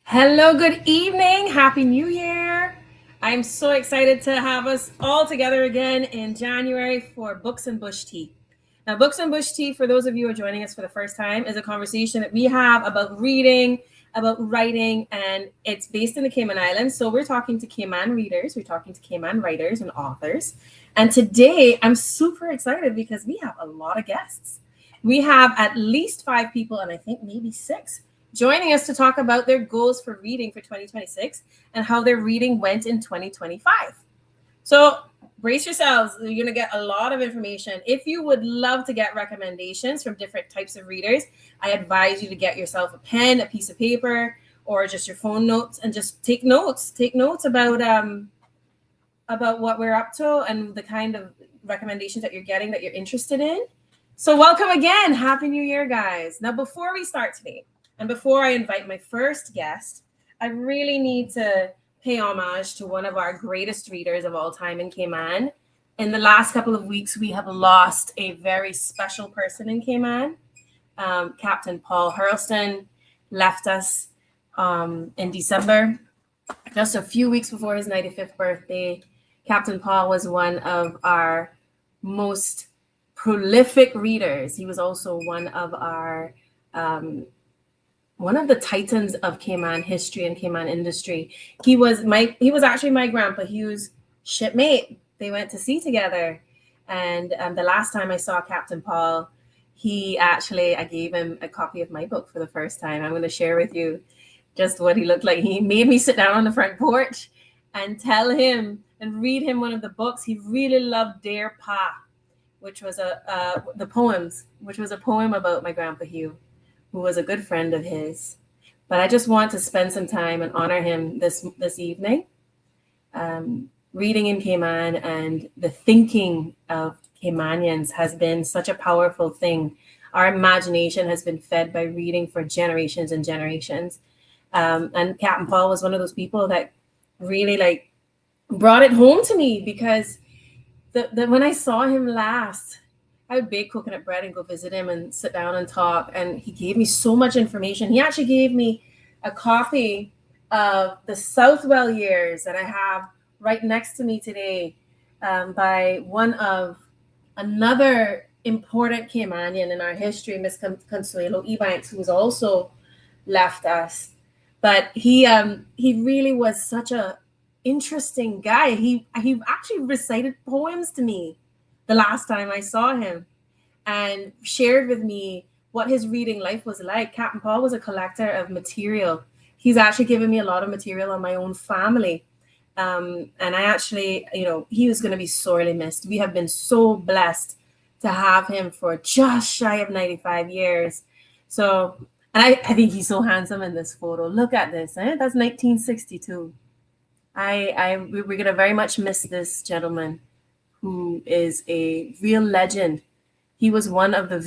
Hello, good evening. Happy New Year. I'm so excited to have us all together again in January for Books and Bush Tea. Now, Books and Bush Tea, for those of you who are joining us for the first time, is a conversation that we have about reading, about writing, and it's based in the Cayman Islands. So we're talking to Cayman readers, we're talking to Cayman writers and authors. And today I'm super excited because we have a lot of guests. We have at least 5 people, and I think maybe 6 joining us to talk about their goals for reading for 2026 and how their reading went in 2025. So brace yourselves. You're going to get a lot of information. If you would love to get recommendations from different types of readers, I advise you to get yourself a pen, a piece of paper, or just your phone notes and just take notes. Take notes about what we're up to and the kind of recommendations that you're getting that you're interested in. So welcome again. Happy New Year, guys. Now, before we start today, and before I invite my first guest, I really need to pay homage to one of our greatest readers of all time in Cayman. In the last couple of weeks, we have lost a very special person in Cayman. Captain Paul Hylton left us in December, just a few weeks before his 95th birthday. Captain Paul was one of our most prolific readers. He was also one of the titans of Cayman history and Cayman industry. He was actually my grandpa Hugh's shipmate. They went to sea together. And the last time I saw Captain Paul, I gave him a copy of my book for the first time. I'm going to share with you just what he looked like. He made me sit down on the front porch and tell him and read him one of the books. He really loved Dear Pa, which was the poems, which was a poem about my grandpa Hugh, who was a good friend of his. But I just want to spend some time and honor him this evening. Reading in Cayman and the thinking of Caymanians has been such a powerful thing. Our imagination has been fed by reading for generations and generations. And Captain Paul was one of those people that really brought it home to me, because when I saw him last, I would bake coconut bread and go visit him and sit down and talk. And he gave me so much information. He actually gave me a copy of the Southwell years that I have right next to me today, by another important Caymanian in our history, Miss Consuelo Ebanks, who was also left us. But he really was such a interesting guy. He actually recited poems to me the last time I saw him and shared with me what his reading life was like. Captain Paul was a collector of material. He's actually given me a lot of material on my own family. And I actually, he was going to be sorely missed. We have been so blessed to have him for just shy of 95 years. So, and I think he's so handsome in this photo. Look at this. That's 1962. We're going to very much miss this gentleman, who is a real legend. He was one of the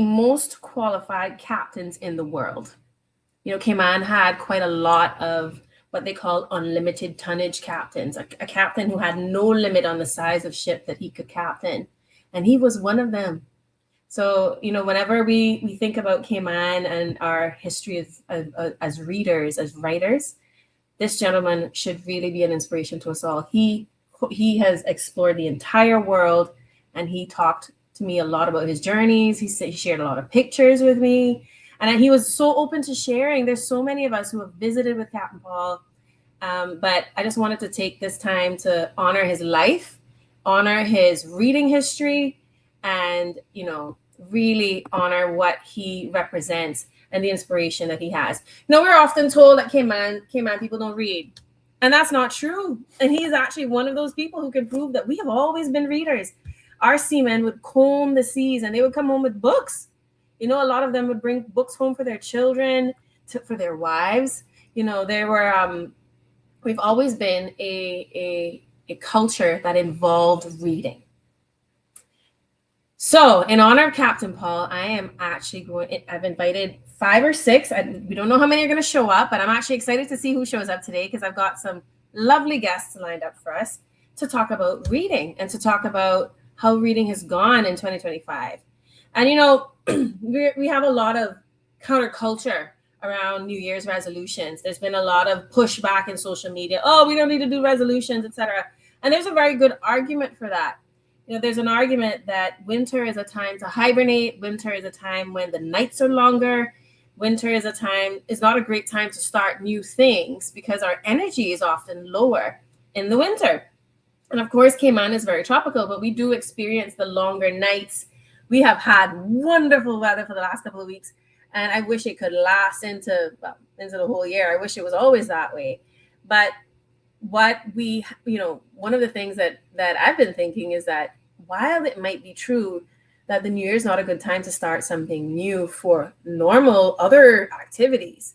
most qualified captains in the world. Cayman had quite a lot of what they call unlimited tonnage captains, a captain who had no limit on the size of ship that he could captain. And he was one of them. So, whenever we think about Cayman and our history as readers, as writers, this gentleman should really be an inspiration to us all. He has explored the entire world, and he talked to me a lot about his journeys. He shared a lot of pictures with me, and he was so open to sharing. There's so many of us who have visited with Captain Paul, but I just wanted to take this time to honor his life, honor his reading history, and really honor what he represents and the inspiration that he has. We're often told that Cayman people don't read, and that's not true. And he is actually one of those people who can prove that we have always been readers. Our seamen would comb the seas, and they would come home with books. A lot of them would bring books home for their children, for their wives. We've always been a culture that involved reading. So, in honor of Captain Paul, I am actually I've invited 5 or 6. We don't know how many are going to show up, but I'm actually excited to see who shows up today, because I've got some lovely guests lined up for us to talk about reading and to talk about how reading has gone in 2025. And, we have a lot of counterculture around New Year's resolutions. There's been a lot of pushback in social media. Oh, we don't need to do resolutions, etc. And there's a very good argument for that. There's an argument that winter is a time to hibernate. Winter is a time when the nights are longer. Winter is not a great time to start new things because our energy is often lower in the winter. And of course, Cayman is very tropical, but we do experience the longer nights. We have had wonderful weather for the last couple of weeks, and I wish it could last into the whole year. I wish it was always that way. But one of the things that I've been thinking is that while it might be true that the New Year is not a good time to start something new for normal other activities,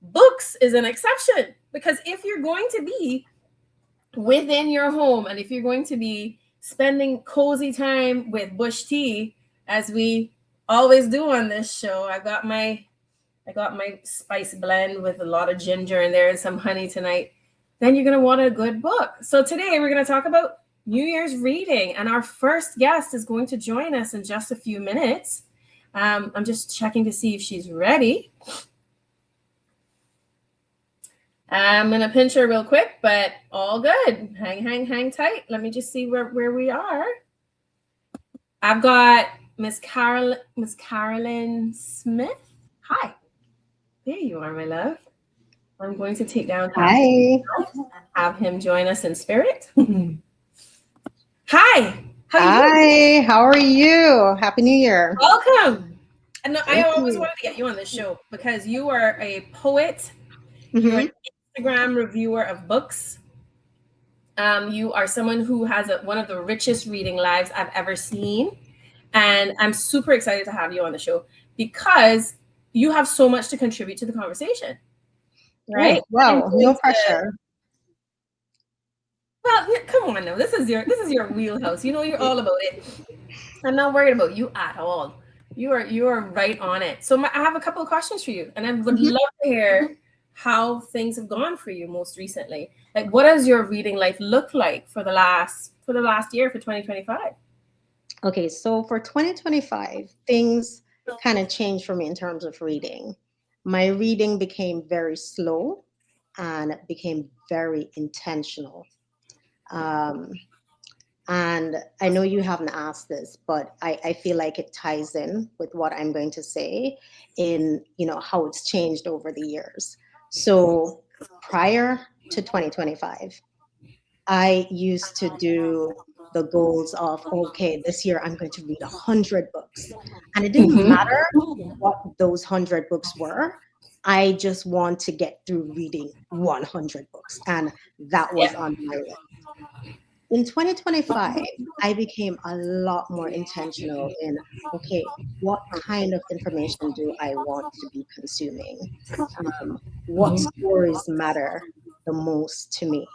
books is an exception. Because if you're going to be within your home and if you're going to be spending cozy time with bush tea, as we always do on this show, I got my spice blend with a lot of ginger in there and some honey tonight, then you're going to want a good book. So today we're going to talk about New Year's reading, and our first guest is going to join us in just a few minutes. I'm just checking to see if she's ready. I'm going to pinch her real quick, but all good. Hang tight. Let me just see where we are. I've got Miss Karolyn Smith. Hi. There you are, my love. I'm going to take down. Hi. Have him join us in spirit. Hi. Hi. How are you? Happy New Year. Welcome. And I always wanted to get you on this show because you are a poet. Mm-hmm. You're an Instagram reviewer of books. You are someone who has one of the richest reading lives I've ever seen. And I'm super excited to have you on the show because you have so much to contribute to the conversation. Right? Oh, wow, no pressure. Well, come on now. This is your wheelhouse. You're all about it. I'm not worried about you at all. You are right on it. So I have a couple of questions for you, and I would love to hear how things have gone for you most recently. Like, what does your reading life look like for the last year, for 2025? Okay, so for 2025, things kind of changed for me in terms of reading. My reading became very slow and it became very intentional. And I know you haven't asked this, but I feel like it ties in with what I'm going to say in, how it's changed over the years. So prior to 2025, I used to do the goals of, okay, this year I'm going to read 100 books. And it didn't matter what those 100 books were. I just want to get through reading 100 books. And that was on my list. In 2025, I became a lot more intentional in, okay, what kind of information do I want to be consuming? What stories matter the most to me?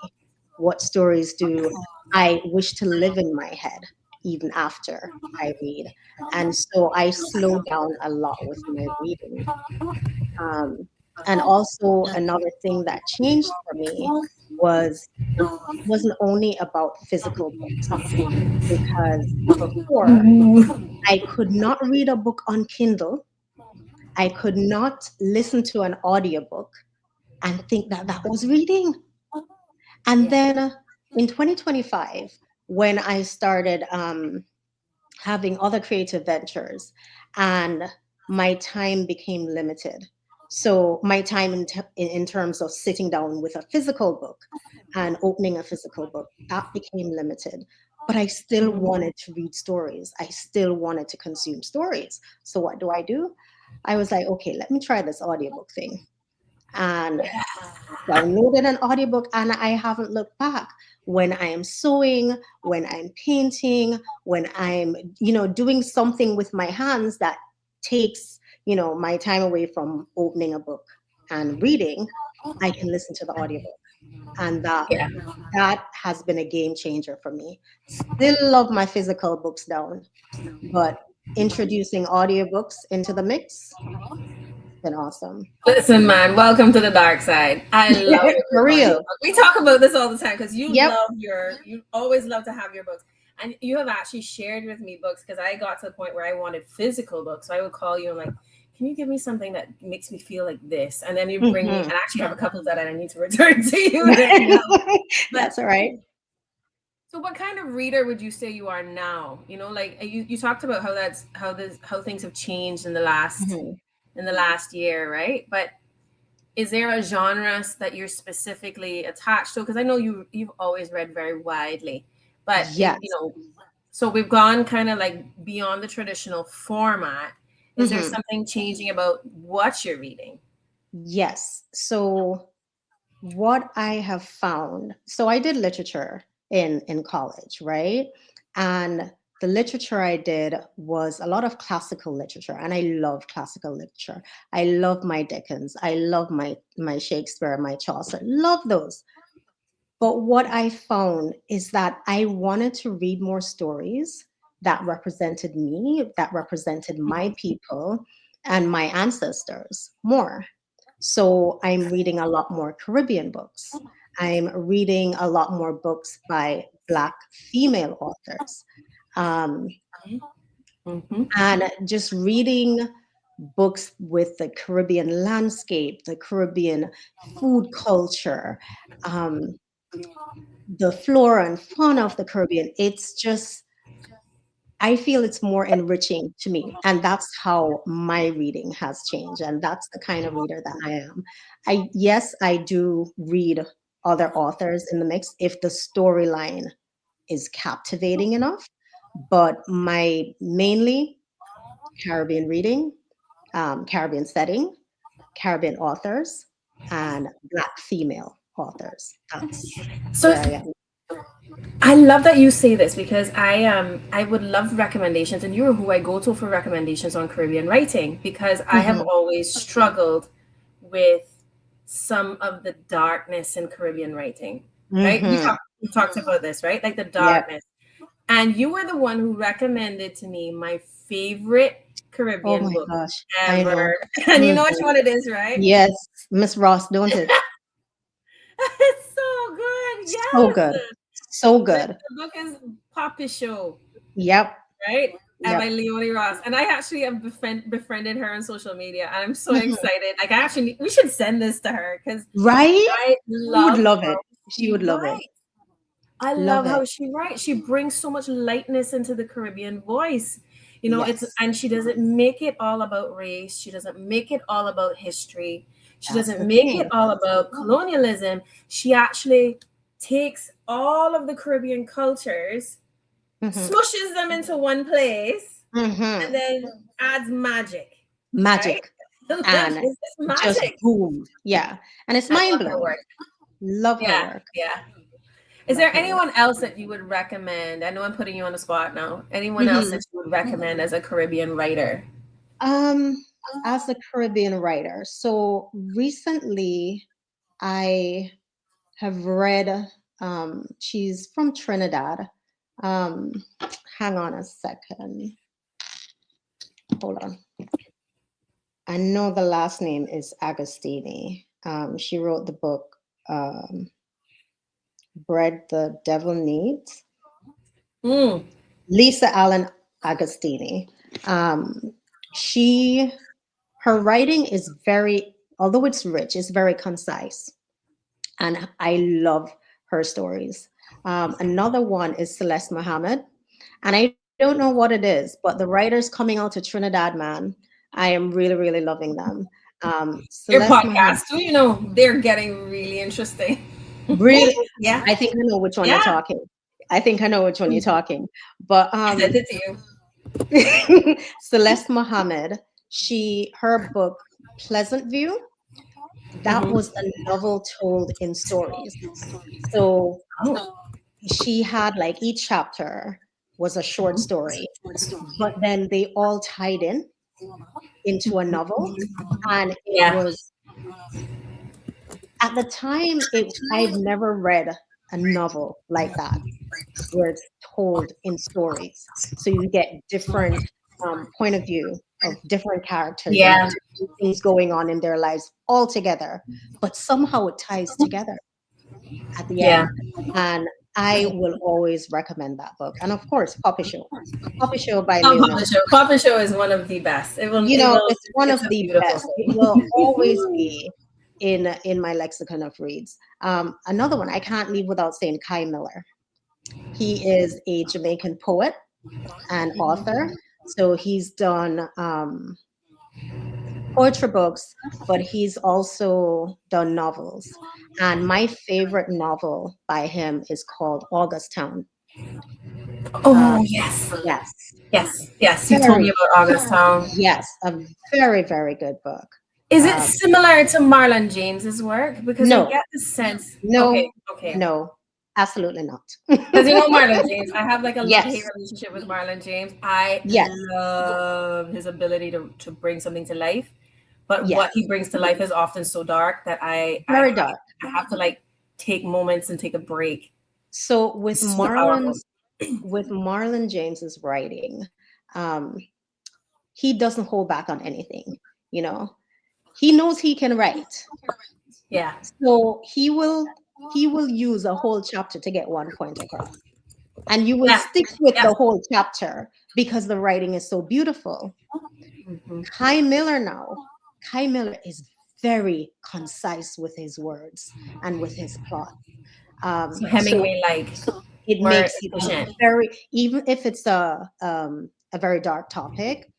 What stories do I wish to live in my head even after I read? And so I slowed down a lot with my reading. And also another thing that changed for me wasn't only about physical books, because before I could not read a book on Kindle. I could not listen to an audiobook and think that was reading. And then in 2025, when I started having other creative ventures and my time became limited. So my time in terms of sitting down with a physical book and opening a physical book, that became limited. But I still wanted to read stories. I still wanted to consume stories. So what do? I was like, okay, let me try this audiobook thing. And downloaded an audiobook, and I haven't looked back. When I am sewing, when I'm painting, when I'm, doing something with my hands that takes, my time away from opening a book and reading, I can listen to the audiobook. And that has been a game changer for me. Still love my physical books down, but introducing audiobooks into the mix, been awesome. Listen, man, welcome to the dark side. I love it. For real. We talk about this all the time because you always love to have your books. And you have actually shared with me books because I got to the point where I wanted physical books. So I would call you and like, can you give me something that makes me feel like this? And then you bring me, Mhm. and I actually have a couple that I need to return to you right now. But That's all right. so what kind of reader would you say you are now? Like you talked about how how things have changed Mhm. in the last year, right? But is there a genre that you're specifically attached to? Because I know you've always read very widely, but Yes. so we've gone kind of like beyond the traditional format. Is there Mhm. something changing about what you're reading? Yes. So what I have found, so I did literature in college, right? And the literature I did was a lot of classical literature, and I love classical literature. I love my Dickens. I love my Shakespeare, my Chaucer. Love those. But what I found is that I wanted to read more stories that represented me, that represented my people and my ancestors more. So I'm reading a lot more Caribbean books. I'm reading a lot more books by Black female authors. Um, Mm-hmm. and just reading books with the Caribbean landscape, the Caribbean food culture, um, the flora and fauna of the Caribbean. It's just, I feel it's more enriching to me. And that's how my reading has changed. And that's the kind of reader that I am. Yes, I do read other authors in the mix if the storyline is captivating enough. But my mainly Caribbean reading, Caribbean setting, Caribbean authors, and Black female authors. That's So where I am. I love that you say this because I would love recommendations, and you're who I go to for recommendations on Caribbean writing because I have Mhm, always struggled with some of the darkness in Caribbean writing. Right? mhm. We talked about this, right? Like the Yep. darkness. And you were the one who recommended to me my favorite Oh Caribbean my book gosh, I ever. know. And you know which Mhm. one it is, right? Yes, Miss Ross, don't it? It's so good. So Yes. good. So The, good. the book is Poppy Show, Yep, right? And by yep. Leonie Ross. And I actually have befriended her on social media. And I'm so Mhm. excited. Like, I actually, we should send this to her because Right? I She would love love how it. She she would love it. writes. I Love love it. how she writes. She brings so much lightness into the Caribbean voice. Yes, And she doesn't make it all about race. She doesn't make it all about history. She that's doesn't the make it thing. all about colonialism. She actually takes all of the Caribbean cultures, Mhm, smushes them into one place, and mhm. then adds magic, right? Magic It's and just just magic. boom. Yeah, and it's I mind love her blowing. work. Love her Yeah, work. yeah. Is Love there her work. anyone else that you would recommend? I know I'm putting you on the spot now. Anyone else that Mhm. you would recommend as a Caribbean writer? Um, as a Caribbean writer, so recently I have read, she's from Trinidad. Um, hang on a second. Hold on. I know the last name is Agostini. She wrote the book Bread the Devil Needs. Mm, Lisa Allen Agostini. Um, she, her writing is very, although it's rich, it's very concise. And I love her stories. Another one is Celeste Muhammad. And I don't know what it is, but the writers coming out to Trinidad, man, I am really, really loving them. your Celeste Muhammad, podcast too, they're getting really interesting. really, Yeah, I think I know which one you're yeah. talking. I think I know which one you're talking. But I sent it to you. Celeste Muhammad, her book Pleasant View, that Hmm. was a novel told in stories. So Oh. she had like each chapter was a short story, but then they all tied in into a novel. And it Yeah, was at the time I've never read a novel like that where it's told in stories. So you get different point of view of different characters and yeah, different things going on in their lives all together, but somehow it ties together at the yeah. end. And I will always recommend that book. And of course, Puppy Show. Puppy Show by Oh, Leonard. Puppet Show is one of the best. It's one of It's a the beautiful best. It will always be in my lexicon of reads. Another one I can't leave without saying Kai Miller. He is a Jamaican poet and author. So he's done poetry books, but he's also done novels. And my favorite novel by him is called August Town. Oh, yes. Yes, Yes. You told me about August Town. yes, a very, very good book. Is it similar to Marlon James's work? Because I No, get the sense. no, Okay. no, absolutely not. Because you know Marlon James, I have like a Yes. love-hate relationship with Marlon James. I Yes. love his ability to bring something to life, but Yes. what he brings to life is often so dark that Very dark. I have to like take moments and take a break. So with It's so powerful. Marlon James's writing, he doesn't hold back on anything. He knows he can write. Yeah. So he will use a whole chapter to get one point across. And you will stick with the whole chapter because the writing is so beautiful. Kai Miller is very concise with his words and with his plot. So Hemingway it makes it very, even if it's a very dark topic,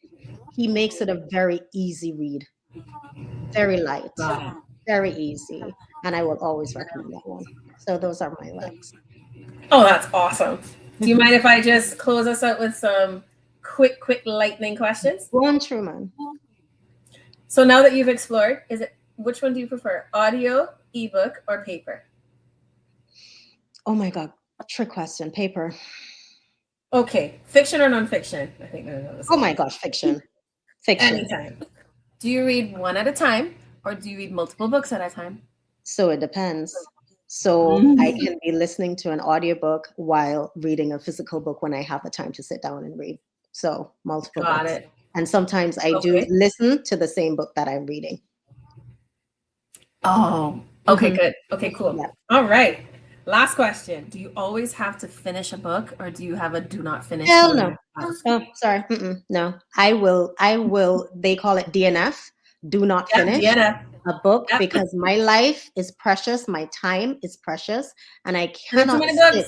he makes it a very easy read, very light, very easy, and I will always recommend that one. So those are my likes. Oh, that's awesome. Do you mind if I just close us out with some quick lightning questions? Go on, Truman. So now that you've explored, which one do you prefer? Audio, ebook, or paper? Oh my God, trick question. Paper. Okay, fiction or nonfiction? I think they're oh my gosh, fiction. Anytime. Do you read one at a time, or do you read multiple books at a time? So it depends. So I can be listening to an audiobook while reading a physical book when I have the time to sit down and read. So multiple books. It. And sometimes I do listen to the same book that I'm reading. Oh, okay, good. Okay, cool. Yeah. All right. Last question. Do you always have to finish a book, or do you have a do not finish? Hell no. Oh, sorry. No. I will. They call it DNF. Do not finish a book because my life is precious. My time is precious. And I cannot sit.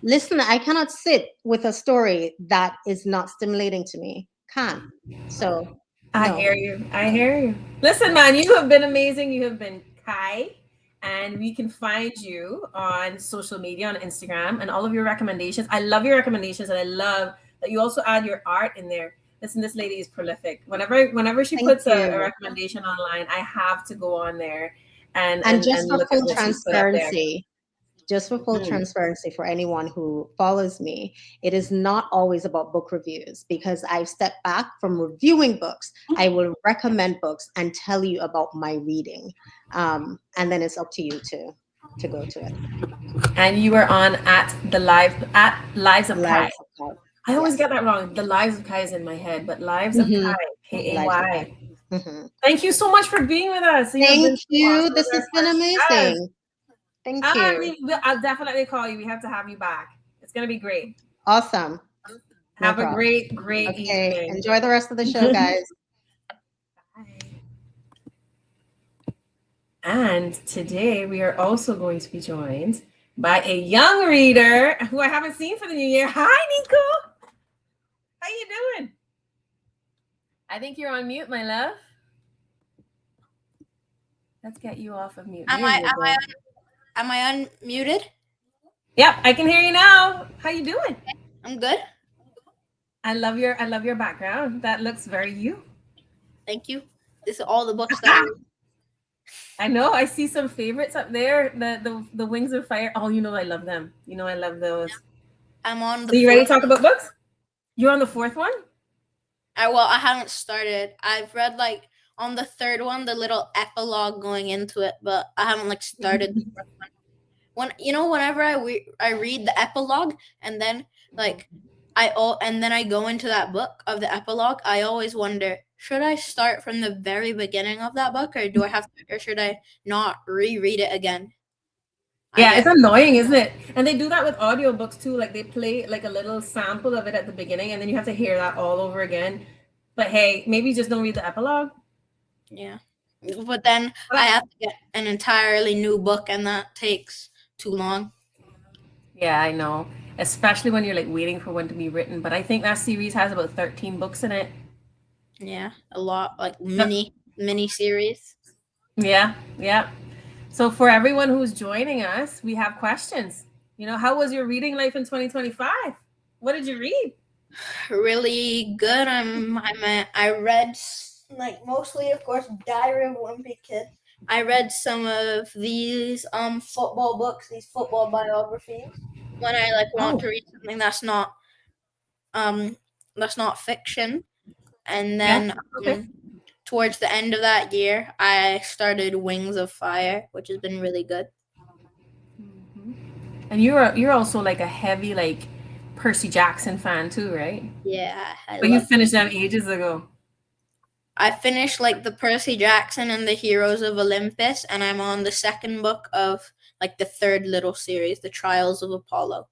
Listen, I cannot sit with a story that is not stimulating to me. Can't. So I hear you. Listen, man, you have been amazing. You have been Kai. And we can find you on social media, on Instagram, and all of your recommendations. I love your recommendations, and I love that you also add your art in there. Listen, this lady is prolific. Whenever she puts a recommendation online, I have to go on there and just for full transparency. Just for full transparency for anyone who follows me, it is not always about book reviews because I've stepped back from reviewing books. I will recommend books and tell you about my reading. And then it's up to you to go to it. And you were on at Lives of Kai. I always get that wrong. The Lives of Kai is in my head, but Lives of Kai, K-A-Y. Thank you so much for being with us. Thank you. This has been amazing. Thank you. I'll definitely call you. We have to have you back. It's going to be great. Awesome. Have a great evening. Enjoy the rest of the show, guys. Bye. And today we are also going to be joined by a young reader who I haven't seen for the new year. Hi, Nico. How you doing? I think you're on mute, my love. Let's get you off of mute. Am I unmuted? Yep, I can hear you now. How you doing? I'm good. I love your background. That looks very you. Thank you. This is all the books that I read. I know. I see some favorites up there. The Wings of Fire. Oh, I love them. I love those. I'm on the. So you ready to talk about books? You're on the fourth one? I haven't started. I've read on the third one, the little epilogue going into it, but I haven't started the fourth one. Whenever I read the epilogue and then I go into that book of the epilogue, I always wonder, should I start from the very beginning of that book, or should I not reread it again? Yeah, it's annoying, isn't it? And they do that with audiobooks too. Like they play like a little sample of it at the beginning, and then you have to hear that all over again. But hey, maybe just don't read the epilogue. Yeah. But then I have to get an entirely new book, and that takes too long. Yeah, I know. Especially when you're like waiting for one to be written. But I think that series has about 13 books in it. Yeah, a lot, like mini series. Yeah, yeah. So for everyone who's joining us, we have questions. How was your reading life in 2025? What did you read? Really good. I read like mostly, of course, Diary of a Wimpy Kid. I read some of these football books, these football biographies. When I want to read something that's not fiction, and then Okay. towards the end of that year, I started Wings of Fire, which has been really good. And you're also like a heavy like Percy Jackson fan too, right? Yeah, But you finished them ages ago. I finished like the Percy Jackson and the Heroes of Olympus, and I'm on the second book of like the third little series, The Trials of Apollo.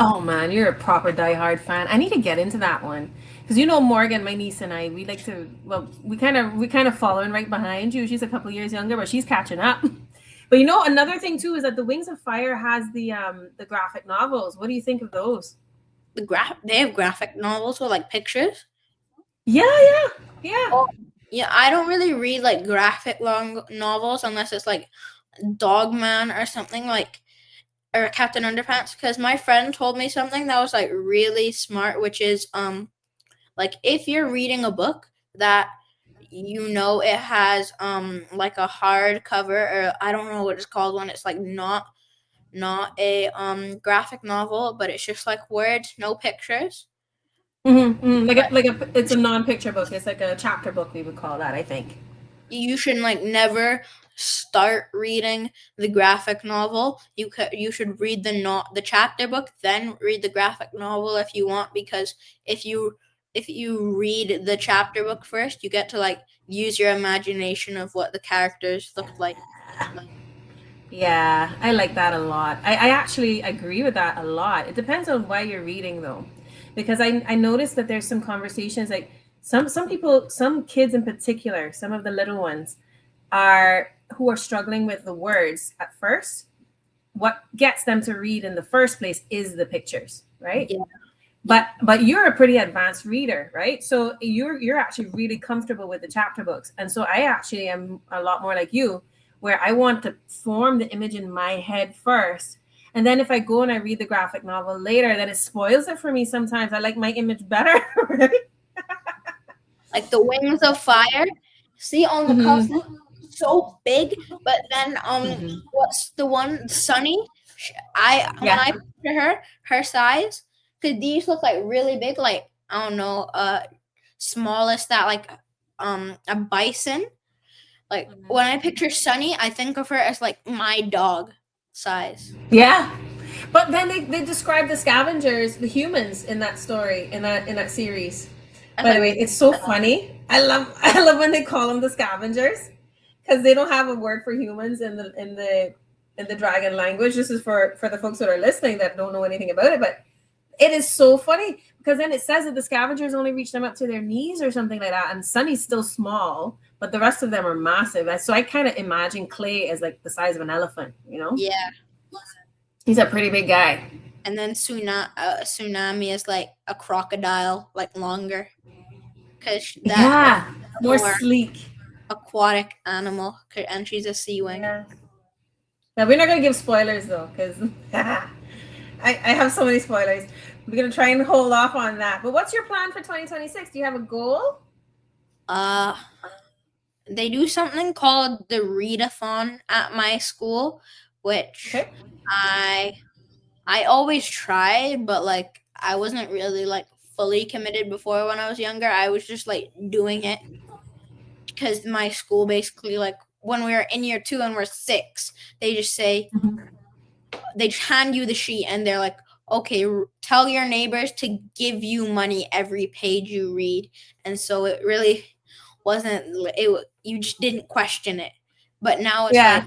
Oh man, you're a proper diehard fan. I need to get into that one because Morgan, my niece and I, we like to. Well, we kind of following right behind you. She's a couple years younger, but she's catching up. But another thing too is that the Wings of Fire has the graphic novels. What do you think of those? They have graphic novels with like pictures. Yeah. Oh, yeah, I don't really read like graphic long novels unless it's like Dogman or something like, or Captain Underpants, because my friend told me something that was like really smart, which is like if you're reading a book that it has like a hard cover, or I don't know what it's called when it's like not a graphic novel, but it's just like words, no pictures. It's a non-picture book. It's like a chapter book, we would call that, I think. You should like never start reading the graphic novel. You should read the chapter book, then read the graphic novel if you want, because if you read the chapter book first, you get to like use your imagination of what the characters looked like. Yeah, I like that a lot. I actually agree with that a lot. It depends on why you're reading though. Because I noticed that there's some conversations like some people, some kids in particular, some of the little ones who are struggling with the words at first. What gets them to read in the first place is the pictures, right? Yeah. But you're a pretty advanced reader, right? So you're actually really comfortable with the chapter books. And so I actually am a lot more like you, where I want to form the image in my head first. And then if I go and I read the graphic novel later, then it spoils it for me sometimes. I like my image better, right? Like the Wings of Fire. See on the cover, so big, but then what's the one, Sunny? When I picture her size, because these look like really big, like I don't know, smallest that like a bison. Like when I picture Sunny, I think of her as like my dog size. Yeah. But then they describe the scavengers, the humans in that story, in that series. By the way, it's so funny. I love when they call them the scavengers, because they don't have a word for humans in the dragon language. This is for the folks that are listening that don't know anything about it, but it is so funny because then it says that the scavengers only reach them up to their knees or something like that, and Sunny's still small, but the rest of them are massive. So I kind of imagine Clay as like the size of an elephant, Yeah. He's a pretty big guy. And then Tsunami is like a crocodile, like longer. Because more sleek. Aquatic animal, and she's a sea wing. Yeah. Now we're not gonna give spoilers though, because I have so many spoilers. We're gonna try and hold off on that. But what's your plan for 2026? Do you have a goal? They do something called the readathon at my school, which I always try, but like I wasn't really like fully committed before when I was younger. I was just like doing it because my school basically, like when we were in year 2 and we're 6, they just say, they hand you the sheet and they're like, okay, tell your neighbors to give you money every page you read. And so it really wasn't, you just didn't question it. But now it's like,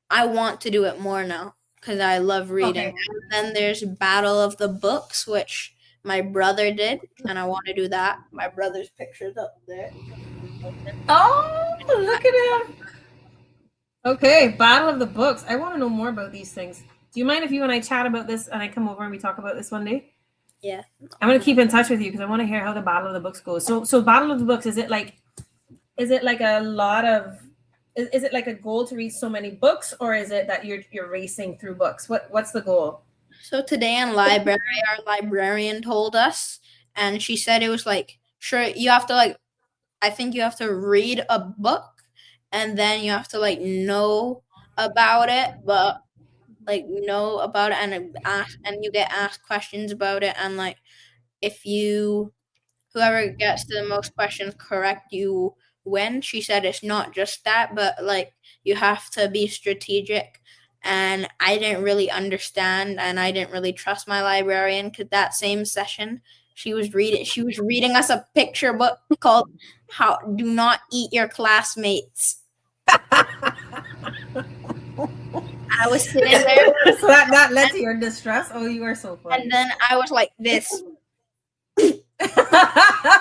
I want to do it more now because I love reading. Okay. And then there's Battle of the Books, which my brother did, and I want to do that. My brother's picture's up there. Oh, look at him. Okay, Battle of the Books. I want to know more about these things. Do you mind if you and I chat about this and I come over and we talk about this one day? Yeah. I'm gonna keep in touch with you because I want to hear how the Battle of the Books goes. So Battle of the Books, is it like a lot of is it like a goal to read so many books, or is it that you're racing through books? What's the goal? So today in library, our librarian told us, and she said it was like, sure, you have to like, I think you have to read a book, and then you have to like know about it, but like know about it and ask, and you get asked questions about it, and like if you whoever gets the most questions correct, you win. She said it's not just that, but like you have to be strategic. And I didn't really understand, and I didn't really trust my librarian because that same session she was reading us a picture book called "How Do Not Eat Your Classmates." I was sitting there, So that led to your distress. Oh, you are so funny. and then I was like this.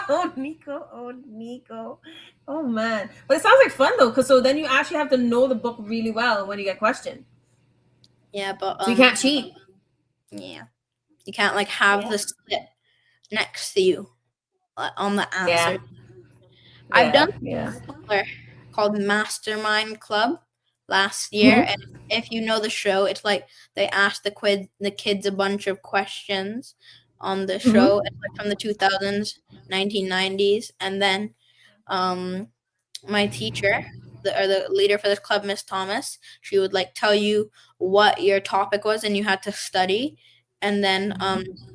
Oh, Nico. Oh, Nico. Oh, man. But it sounds like fun, though, because so then you actually have to know the book really well when you get questioned. Yeah, but So you can't cheat. Yeah, you can't like have the slip next to you on the answer. I've done called Mastermind Club last year, and if you know the show, it's like they ask the kids a bunch of questions on the show. It's like from the 2000s, 1990s, and then my teacher, the leader for this club, Miss Thomas, she would like tell you what your topic was, and you had to study. And then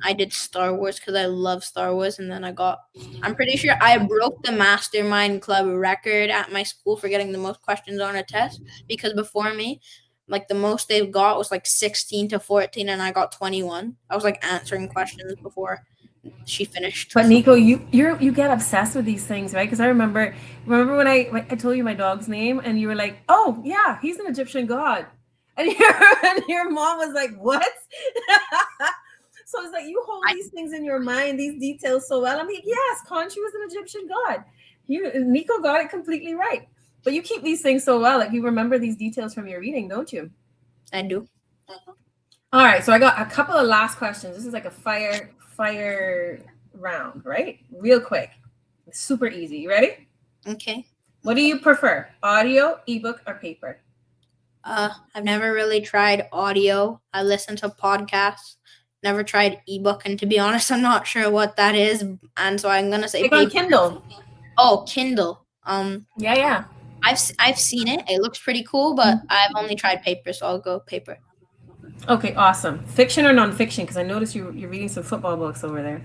I did Star Wars because I love Star Wars, and then I'm pretty sure I broke the Mastermind Club record at my school for getting the most questions on a test, because before me, like the most they've got was like 16 to 14, and I got 21. I was like answering questions before she finished. But Nico, you get obsessed with these things, right? Because I remember when I told you my dog's name, and you were like, "Oh yeah, he's an Egyptian god," and your mom was like, "What?" So it's like you hold these things in your mind, these details so well. I'm like, yes, Khonshu was an Egyptian god. Nico got it completely right. But you keep these things so well, like you remember these details from your reading, don't you? I do. All right, so I got a couple of last questions. This is like a fire round, right? Real quick. Super easy. You ready? Okay. What do you prefer? Audio, ebook, or paper? I've never really tried audio. I listen to podcasts. Never tried ebook, and to be honest, I'm not sure what that is. And so I'm gonna say paper. On Kindle. Oh, Kindle. Yeah. I've seen it. It looks pretty cool, but I've only tried paper, so I'll go paper. Okay, awesome. Fiction or nonfiction? Because I noticed you're reading some football books over there.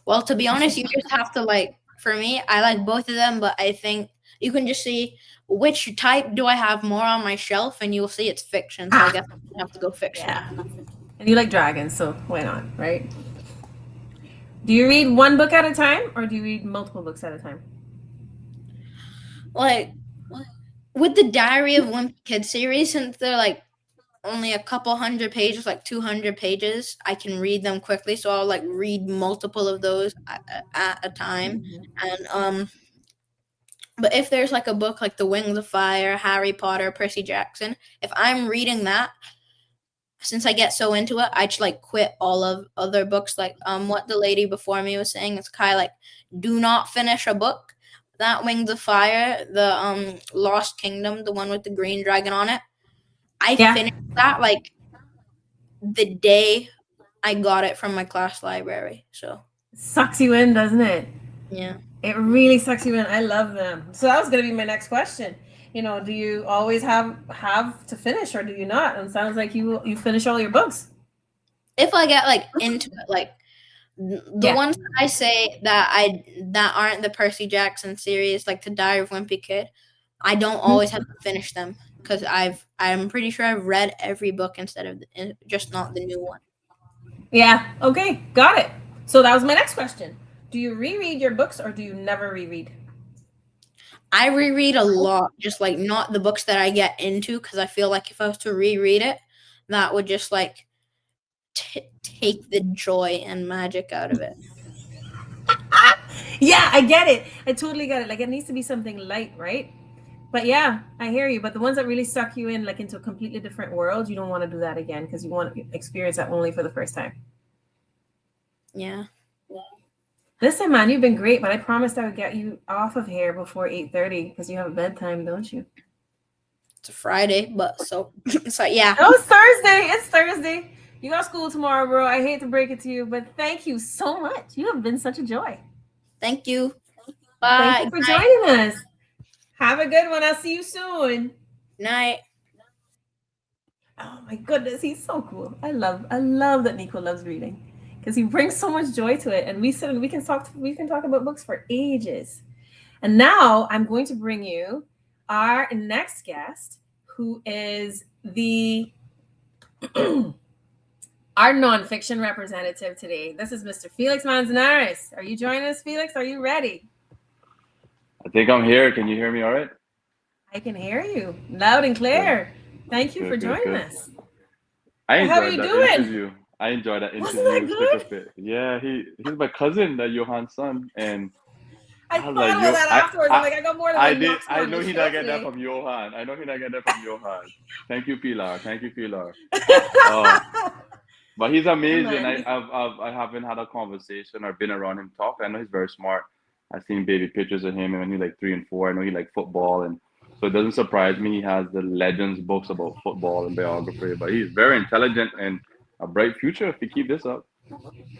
Well, to be honest, you just have to like. For me, I like both of them, but I think you can just see which type do I have more on my shelf, and you'll see it's fiction. So I guess I have to go fiction. Yeah. And you like dragons, so why not, right? Do you read one book at a time, or do you read multiple books at a time? Like with the Diary of Wimpy Kid series, since they're like only a couple hundred pages, like 200 pages, I can read them quickly. So I'll like read multiple of those at a time. And but if there's like a book like The Wings of Fire, Harry Potter, Percy Jackson, if I'm reading that, since I get so into it, I just like quit all of other books. Like what the lady before me was saying, it's kind of like, do not finish a book. That Wings of Fire, the Lost Kingdom, the one with the green dragon on it, I finished that like the day I got it from my class library. So sucks you in, doesn't it? Yeah. It really sucks you in. I love them. So that was going to be my next question. You know, do you always have to finish, or do you not? And it sounds like you finish all your books. If I get like into it, like the ones that I say that aren't the Percy Jackson series, like the Diary of Wimpy Kid, I don't always have to finish them because I'm pretty sure I've read every book instead of just not the new one. Yeah. Okay. Got it. So that was my next question. Do you reread your books, or do you never reread? I reread a lot, just like not the books that I get into, because I feel like if I was to reread it, that would just like take the joy and magic out of it. Yeah, I get it. I totally get it. Like it needs to be something light, right? But yeah, I hear you. But the ones that really suck you in, like into a completely different world, you don't want to do that again because you want to experience that only for the first time. Yeah. Listen, man, you've been great, but I promised I would get you off of here before 8:30 because you have a bedtime, don't you? It's a Friday, but so yeah. Oh, it's Thursday. It's Thursday. You got school tomorrow, bro. I hate to break it to you, but thank you so much. You have been such a joy. Thank you. Bye. Thank you for joining us. Have a good one. I'll see you soon. Night. Oh my goodness, he's so cool. I love that Nico loves reading because he brings so much joy to it. And we sit and we can talk about books for ages. And now I'm going to bring you our next guest, who is our nonfiction representative today. This is Mr. Felix Manzanares. Are you joining us, Felix? Are you ready? I think I'm here. Can you hear me all right? I can hear you loud and clear. Thank you for joining us. I enjoyed How are you doing? interview. I enjoyed that interview. Wasn't that good? Yeah, he's my cousin, Johan's son, and I was thought like, about that afterwards. I'm like, I got more than one box I on know the he show not get that today. from Johan. I know he not get that from Johan. Thank you, Pilar. But he's amazing. Man. I haven't had a conversation or been around him talk. I know he's very smart. I've seen baby pictures of him when he's like 3 and 4. I know he likes football, and so it doesn't surprise me he has the legends books about football and biography. But he's very intelligent and a bright future if he keep this up.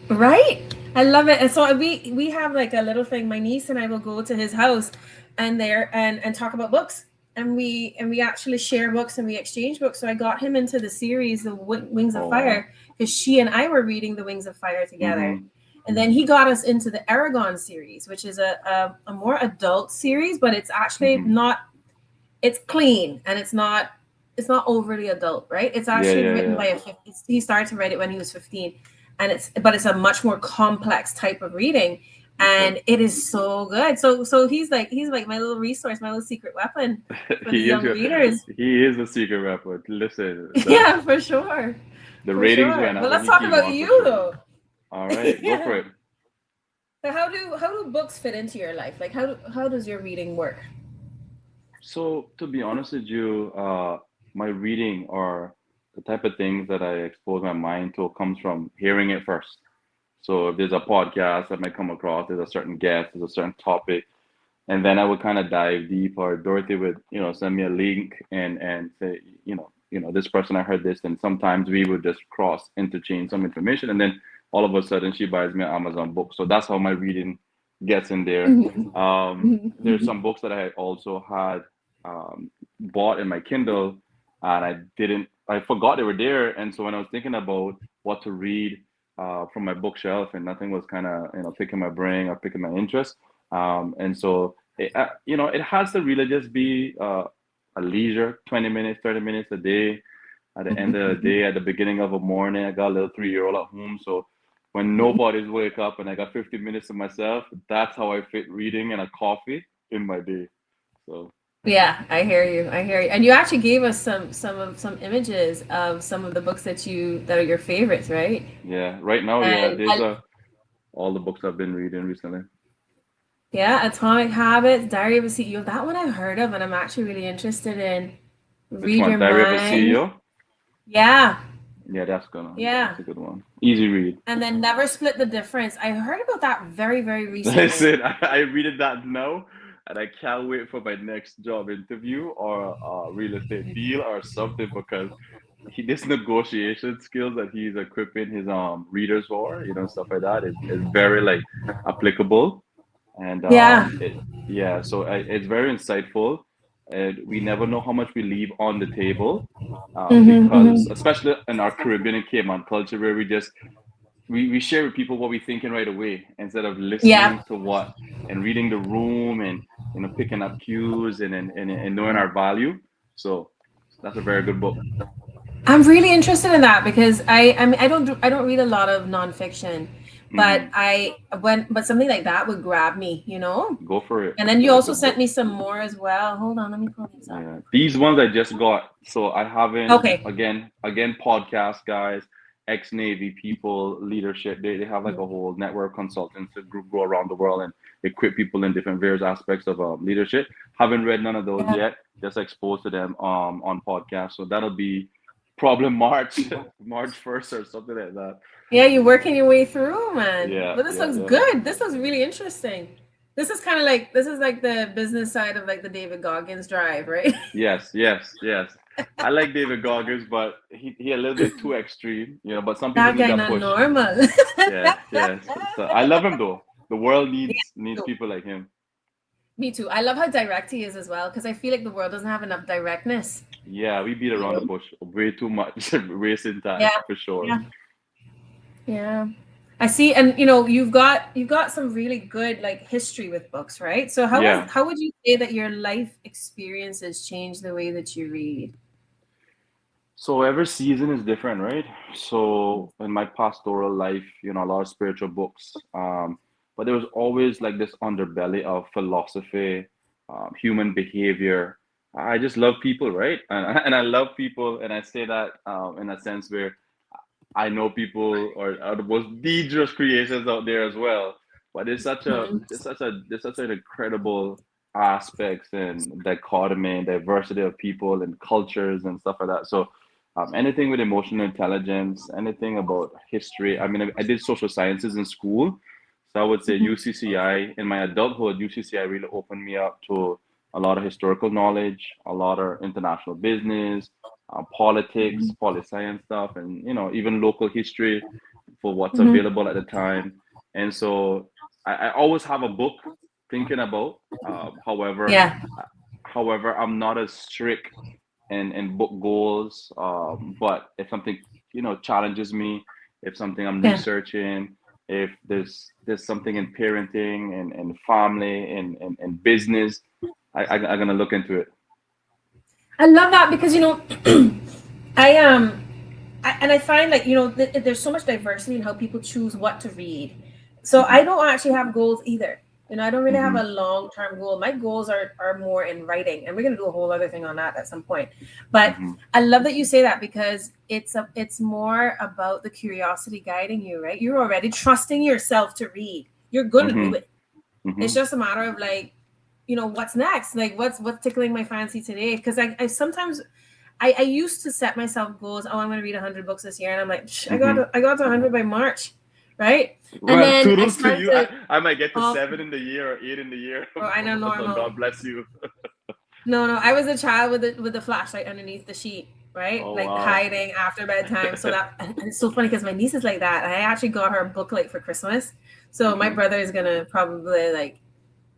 Right? I love it. And so we have like a little thing. My niece and I will go to his house and talk about books. And we actually share books and we exchange books. So I got him into the series, The Wings of Fire, because she and I were reading The Wings of Fire together. Mm-hmm. And then he got us into the Aragon series, which is a more adult series, but it's actually not. It's clean and it's not overly adult, right? It's actually written by he started to write it when he was 15, and it's a much more complex type of reading, and it is so good. So he's like my little resource, my little secret weapon for the young readers. He is a secret weapon. Listen. Yeah, for sure. The ratings went up. But let's talk about you though. All right, go for it. So how do books fit into your life? Like how does your reading work? So to be honest with you, my reading or the type of things that I expose my mind to comes from hearing it first. So if there's a podcast that might come across, there's a certain guest, there's a certain topic, and then I would kind of dive deep, or Dorothy would, send me a link and say, this person, I heard this, and sometimes we would just interchange some information, and then all of a sudden she buys me an Amazon book. So that's how my reading gets in there. There's some books that I also had bought in my Kindle, and I forgot they were there. And so when I was thinking about what to read from my bookshelf, and nothing was kind of picking my brain or picking my interest, and so it has to really just be a leisure 20 minutes, 30 minutes a day. At the end of the day, at the beginning of a morning, I got a little 3-year-old at home, so when nobody's wake up and I got 50 minutes to myself, that's how I fit reading and a coffee in my day. So yeah, I hear you. And you actually gave us some images of some of the books that are your favorites, right? Yeah, right now, these are all the books I've been reading recently. Yeah, Atomic Habits, Diary of a CEO. That one I've heard of, and I'm actually really interested in. Which one? Diary of a CEO? Yeah. Yeah, that's a good one. Easy read. And then Never Split the Difference. I heard about that very, very recently. Listen, I read that now, and I can't wait for my next job interview or a real estate deal or something, because this negotiation skills that he's equipping his readers for, stuff like that, is very applicable. And so it's very insightful. And we never know how much we leave on the table, because especially in our Caribbean and Cayman culture, where we share with people what we're thinking right away, instead of listening to what and reading the room and picking up cues and knowing our value. So that's a very good book. I'm really interested in that because I don't read a lot of nonfiction, but but something like that would grab me, you know. Go for it. And then you They're also good sent me books. some more as well. Hold on, let me pull these up. Yeah. These ones I just got. So I haven't, Okay. again, podcast guys, ex-Navy people, leadership. They have like a whole network of consultants that go around the world and equip people in different various aspects of leadership. Haven't read none of those Yeah. yet. Just exposed to them on podcast. So that'll be probably March 1st or something like that. Yeah, you're working your way through, man. Yeah, But this looks yeah. good. This looks really interesting. This is kind of like the business side of like the David Goggins drive, right? Yes. I like David Goggins, but he a little bit too extreme, you know. But some people That need guy that not push. normal. Yeah. So I love him though. The world needs too. people like him. Me too. I love how direct he is as well, because I feel like the world doesn't have enough directness. Yeah, we beat around the bush way too much, wasting time Yeah. for sure. Yeah. I see, and you know, you've got some really good like history with books, right? So how would you say that your life experiences change the way that you read? So every season is different, right? So in my pastoral life, you know, a lot of spiritual books, but there was always like this underbelly of philosophy, human behavior. I just love people, right? And I love people, and I say that in a sense where I know people are the most dangerous creations out there as well. But there's such an incredible aspects and dichotomy and diversity of people and cultures and stuff like that. So anything with emotional intelligence, anything about history. I mean, I did social sciences in school, so I would say UCCI in my adulthood, UCCI really opened me up to a lot of historical knowledge, a lot of international business, politics, poli-science stuff, and you know even local history for what's available at the time. And so I always have a book thinking about. However, Yeah. I'm not as strict in book goals. But if something challenges me, if something I'm researching, if there's something in parenting and family and business, I'm gonna look into it. I love that because you know, I find like you know there's so much diversity in how people choose what to read. So I don't actually have goals either. You know, I don't really have a long-term goal. My goals are more in writing, and we're gonna do a whole other thing on that at some point. But I love that you say that because it's more about the curiosity guiding you, right? You're already trusting yourself to read. You're gonna do it. It's just a matter of like, you know, what's next? Like what's tickling my fancy today? Because I sometimes I used to set myself goals. Oh, I'm going to read 100 books this year, and I'm like, I got to 100 by March, right? Well, and then kudos to you. I might get to 7 in the year or 8 in the year. Oh, I know, normal. God bless you. No, I was a child with the flashlight underneath the sheet, right? Oh, like wow. hiding after bedtime. So that and it's so funny because my niece is like that. And I actually got her a booklet for Christmas. So my brother is gonna probably like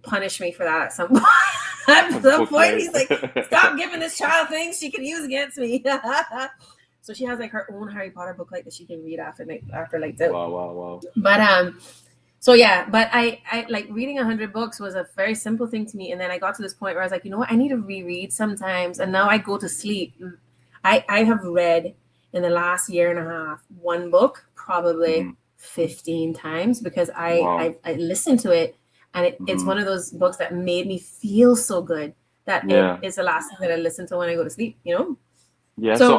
punish me for that at some point. At some point, he's like, "Stop giving this child things she can use against me." So she has like her own Harry Potter booklet that she can read after like that. Wow. But so yeah, but I like reading 100 books was a very simple thing to me, and then I got to this point where I was like, you know what, I need to reread sometimes, and now I go to sleep. I have read in the last year and a half one book probably 15 times because I listened to it, and it's one of those books that made me feel so good that it is the last thing that I listen to when I go to sleep, you know? Yeah, so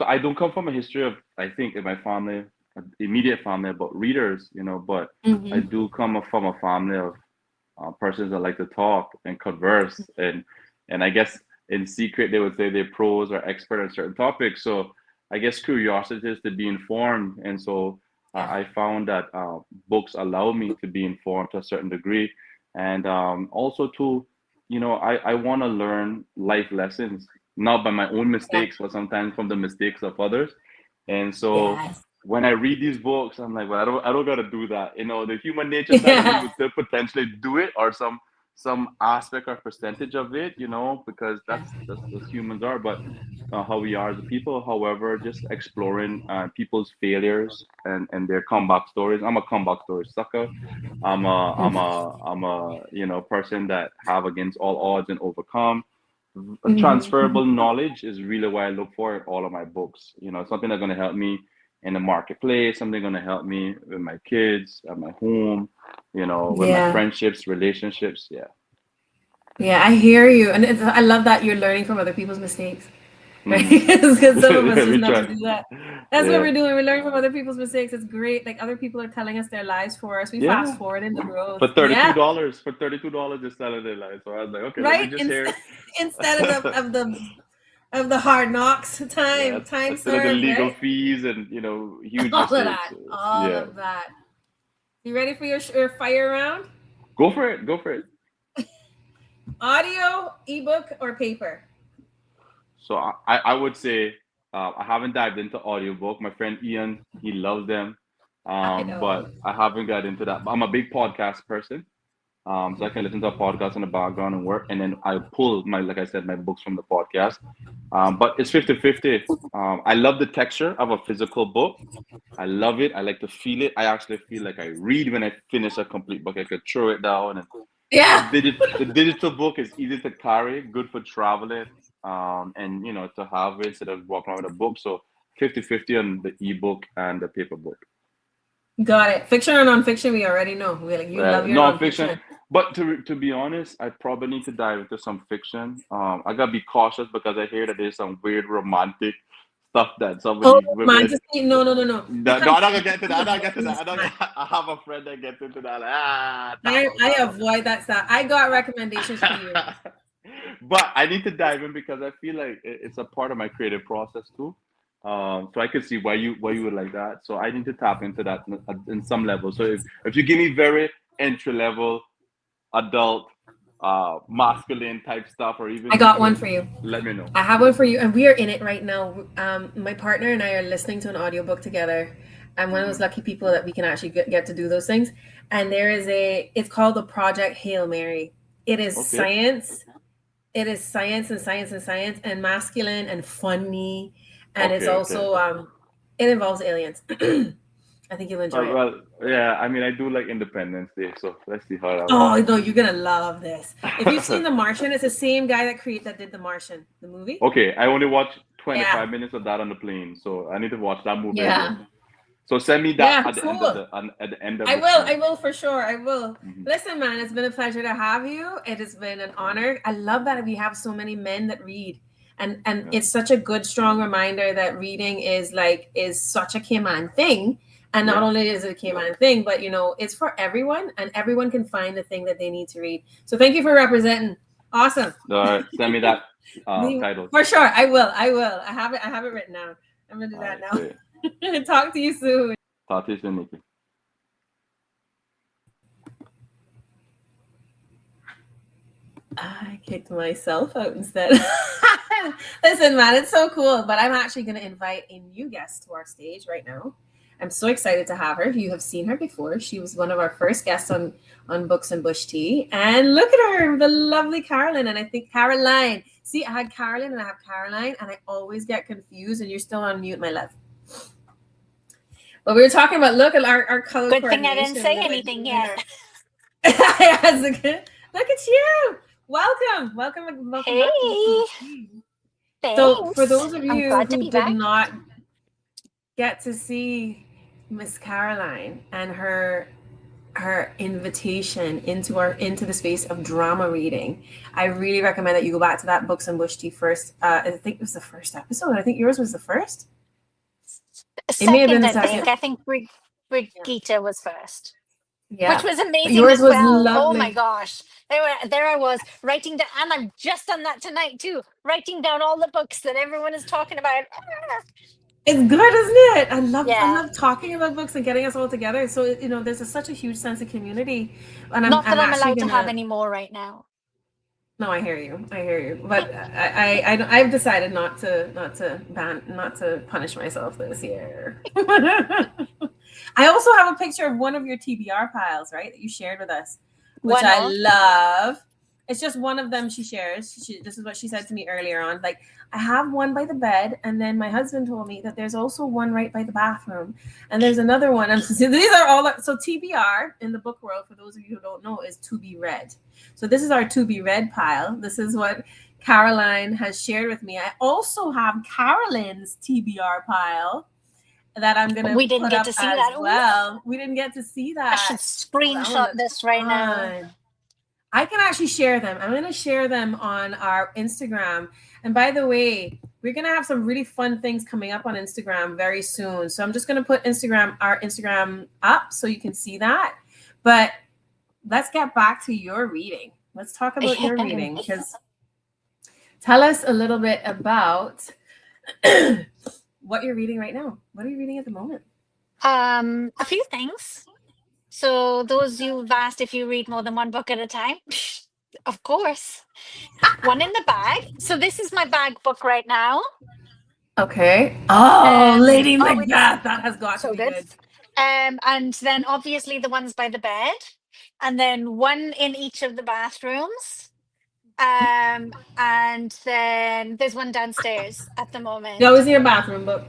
I don't come from a history of, I think, in my family, immediate family, about readers, you know, but I do come from a family of persons that like to talk and converse, and I guess in secret they would say they're pros or expert on certain topics. So I guess curiosity is to be informed, and so I found that books allow me to be informed to a certain degree, and also to, you know, I want to learn life lessons, not by my own mistakes, but sometimes from the mistakes of others. And so when I read these books, I'm like, well, I don't gotta do that. You know, the human nature side of me would still potentially do it, or some aspect or percentage of it, you know, because that's humans are. But how we are as a people, however, just exploring people's failures and their comeback stories. I'm a comeback story sucker. I'm a you know, person that have against all odds and overcome. Transferable knowledge is really what I look for in all of my books. You know, something that's going to help me in the marketplace, something going to help me with my kids, at my home, with my Yeah. friendships, relationships. Yeah. Yeah, I hear you. And I love that you're learning from other people's mistakes. Right? Mm. Because some of us Yeah, just we never try. do that. That's what Yeah. we're doing. We learn from other people's mistakes. It's great. Like other people are telling us their lives for us. We Yeah. fast forward in the growth. For $32, Yeah. for $32, just selling their life. So I was like, okay, let me Right? just hear. Instead of the hard knocks, Yeah, time instead of the served, legal right? fees and huge All of mistakes. that. All Yeah. of that. You ready for your fire round? Go for it. Go for it. Audio, ebook, or paper? So I would say I haven't dived into audiobook. My friend Ian, he loves them. I know. But I haven't got into that. I'm a big podcast person. So I can listen to a podcast in the background and work, and then I pull like I said, my books from the podcast. But it's 50-50. I love the texture of a physical book. I love it. I like to feel it. I actually feel like I read when I finish a complete book. I could throw it down. And Yeah. the digital book is easy to carry, good for traveling, and to have it instead of walking around with a book. So 50-50 on the ebook and the paper book. Got it. Fiction or nonfiction? We already know. You love your Non-fiction. nonfiction. But to be honest, I probably need to dive into some fiction. I gotta be cautious because I hear that there's some weird romantic stuff that some of Oh, these women. fantasy? No. No, I'm not gonna get to that. I'm not get to that. I have a friend that gets into that. I avoid that stuff. I got recommendations for you. But I need to dive in because I feel like it's a part of my creative process too. So I could see why you would like that. So I need to tap into that in some level. So if you give me very entry level, adult, masculine type stuff, or even I got one for you. let me know. I have one for you, and we are in it right now. My partner and I are listening to an audiobook together. I'm one of those lucky people that we can actually get to do those things. And it's called the Project Hail Mary. It is Okay. science. It is science and masculine and funny. And it's Okay, also, it involves aliens. I think you'll enjoy it. Well, yeah. I mean, I do like Independence Day, so let's see how that Oh, works. no, you're going to love this. If you've seen The Martian, it's the same guy that did The Martian, the movie. Okay, I only watched 25 Yeah. minutes of that on the plane, so I need to watch that movie Yeah. again. So send me that Yeah, at the end cool. of the I will for sure. I will. Mhm. Listen, man, it's been a pleasure to have you. It has been an honor. I love that we have so many men that read. And Yeah. it's such a good, strong reminder that reading is such a Cayman thing. And not Yeah. only is it a Cayman thing, but it's for everyone, and everyone can find the thing that they need to read. So thank you for representing. Awesome. All right, send me that title. For sure. I will. I have it written down. I'm gonna do that All now. right, great. Talk to you soon. Talk to you soon, Nico. I kicked myself out instead. Listen, man, it's so cool. But I'm actually going to invite a new guest to our stage right now. I'm so excited to have her. You have seen her before. She was one of our first guests on Books and Bush Tea. And look at her, the lovely Karolyn. And I think Caroline. See, I had Karolyn and I have Caroline, and I always get confused. And you're still on mute, my love. But we were talking about, look at our color Good thing I coordination. didn't say anything yet. Yes, look at you. Welcome back to Hey. Books and Tea. Thanks. So for those of I'm you glad to who be did back. not get to see Miss Karolyn and her invitation into the space of drama reading, I really recommend that you go back to that Books and Bush Tea first. I think it was the first episode. I think yours was the first. It may have been Second, the I think. second. I think Brigitte was first. Yeah, Which was amazing yours as was well. lovely. Oh my gosh. There I was writing down, and I've just done that tonight too, writing down all the books that everyone is talking about. It's good, isn't it? I love Yeah. talking about books and getting us all together. So there's such a huge sense of community. And Not that I'm actually allowed to have any more right now. No, I hear you. But I've decided not to punish myself this year. I also have a picture of one of your TBR piles, right, that you shared with us, which One I of? love. It's just one of them she shares. This is what she said to me earlier on. Like, I have one by the bed, and then my husband told me that there's also one right by the bathroom, and there's another one. And so these are all. So TBR in the book world, for those of you who don't know, is to be read. So this is our to be read pile. This is what Karolyn has shared with me. I also have Karolyn's TBR pile. that I'm gonna We didn't put get up to see as that. Ooh, well. We didn't get to see I should that. That one screenshot looks this right now. fun. I can actually share them. I'm gonna share them on our Instagram. And by the way, we're gonna have some really fun things coming up on Instagram very soon. So I'm just gonna put our Instagram up so you can see that. But let's get back to your reading. Let's talk about your reading, because tell us a little bit about what you're reading right now. What are you reading at the moment? A few things. So those you've asked if you read more than one book at a time, of course. One in the bag. So this is my bag book right now. Okay. Oh, Lady Oh, Macbeth. That has got to so be good. good. And then obviously the ones by the bed, and then one in each of the bathrooms. And then there's one downstairs at the You moment. always in your bathroom book.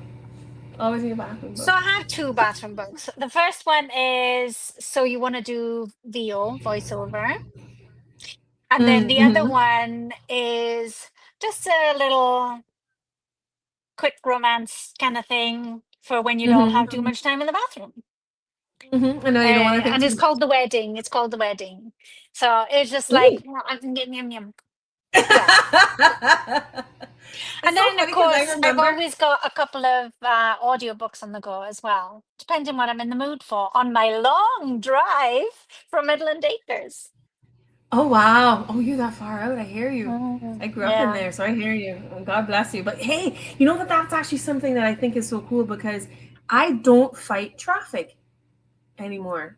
Always in your bathroom So book. I have two bathroom books. The first one is So You Want to Do VO, voiceover. And then the other Mm-hmm. one is just a little quick romance kind of thing for when you don't have too much time in the bathroom. Mm-hmm. I know you don't want to think And it's too called The Wedding. It's called The Wedding. So it's just like, Ooh. yum, yum, yum. It's And so then, of funny because I course, I've remember. always got a couple of audiobooks on the go as well, depending what I'm in the mood for on my long drive from Midland Acres. Oh wow! Oh, you're that far out. I hear you. I grew up in Yeah. there, so I hear you. And God bless you. But hey, you know that's actually something that I think is so cool, because I don't fight traffic anymore.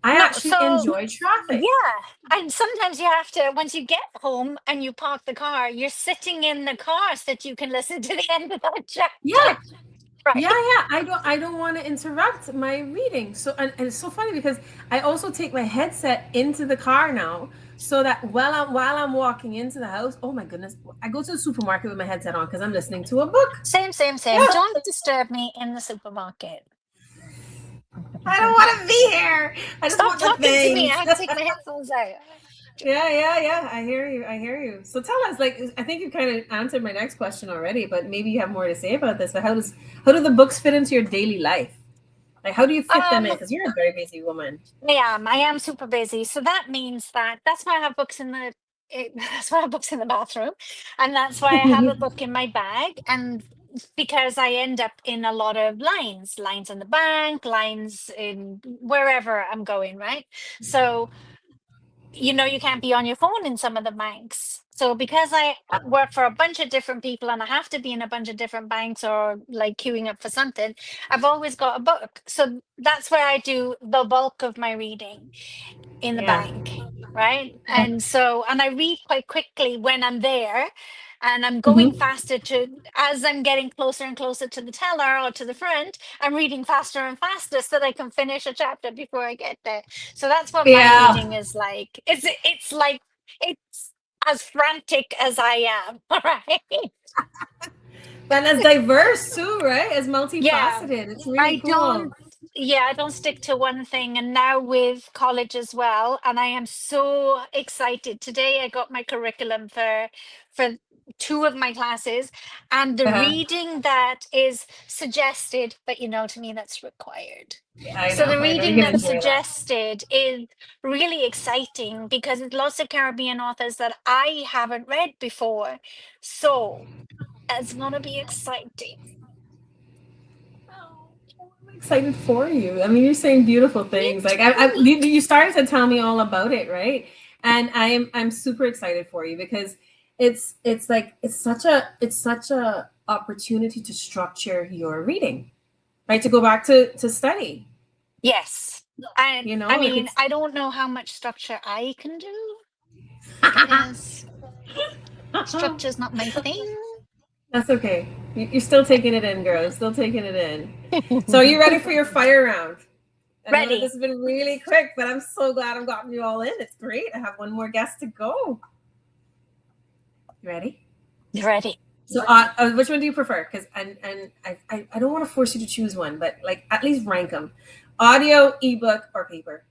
I No, actually so enjoy traffic. yeah. And sometimes you have to, once you get home and you park the car, you're sitting in the car so that you can listen to the end of that chapter. Yeah, Right. yeah. I don't want to interrupt my reading. So and it's so funny because I also take my headset into the car now, so that while I'm walking into the house, oh my goodness, I go to the supermarket with my headset on because I'm listening to a book. Same. Yeah. Don't disturb me in the supermarket. I don't want to be here. I just Stop want the talking to me. things. I have to take my headphones out. Yeah. I hear you. I hear you. So tell us, like, I think you kind of answered my next question already, but maybe you have more to say about this. But how do the books fit into your daily life? Like, how do you fit them in? Because you're a very busy woman. I am super busy. So that means that's why I have books in the that's why I have books in the bathroom. And that's why I have a book in my bag. And because I end up in a lot of lines in the bank, lines in wherever I'm going, right? So you can't be on your phone in some of the banks. So because I work for a bunch of different people and I have to be in a bunch of different banks or like queuing up for something, I've always got a book. So that's where I do the bulk of my reading, in the Yeah. bank, right? And I read quite quickly when I'm there, and I'm going Mm-hmm. faster as I'm getting closer and closer to the teller or to the front, I'm reading faster and faster so that I can finish a chapter before I get there. So that's what my Yeah. reading is like. It's like it's as frantic as I am, right? And as diverse too, right? As Yeah, multifaceted. It's really I cool. don't, yeah, I don't stick to one thing. And now with college as well, and I am so excited. Today I got my curriculum for two of my classes, and the Uh-huh. reading that is suggested, but to me that's required. Yeah, I So know. the I know. You're reading gonna that's enjoy that. suggested is really exciting because it's lots of Caribbean authors that I haven't read before. So it's gonna be exciting. Oh, I'm excited for you. I mean, you're saying beautiful Me things. Like too. you started to tell me all about it, right? And I'm super excited for you because it's like it's such a opportunity to structure your reading, right? To go back to study. Yes. And You know, I like mean, it's I don't know how much structure I can do because structure's not my thing. that's okay. You're still taking it in, girl. You're still taking it in. So are you ready for your fire round? I know that Ready. this has been really quick, but I'm so glad I've gotten you all in. It's great. I have one more guest to go. You ready? Ready. So, which one do you prefer? Because I don't want to force you to choose one, but like at least rank them: audio, ebook, or paper.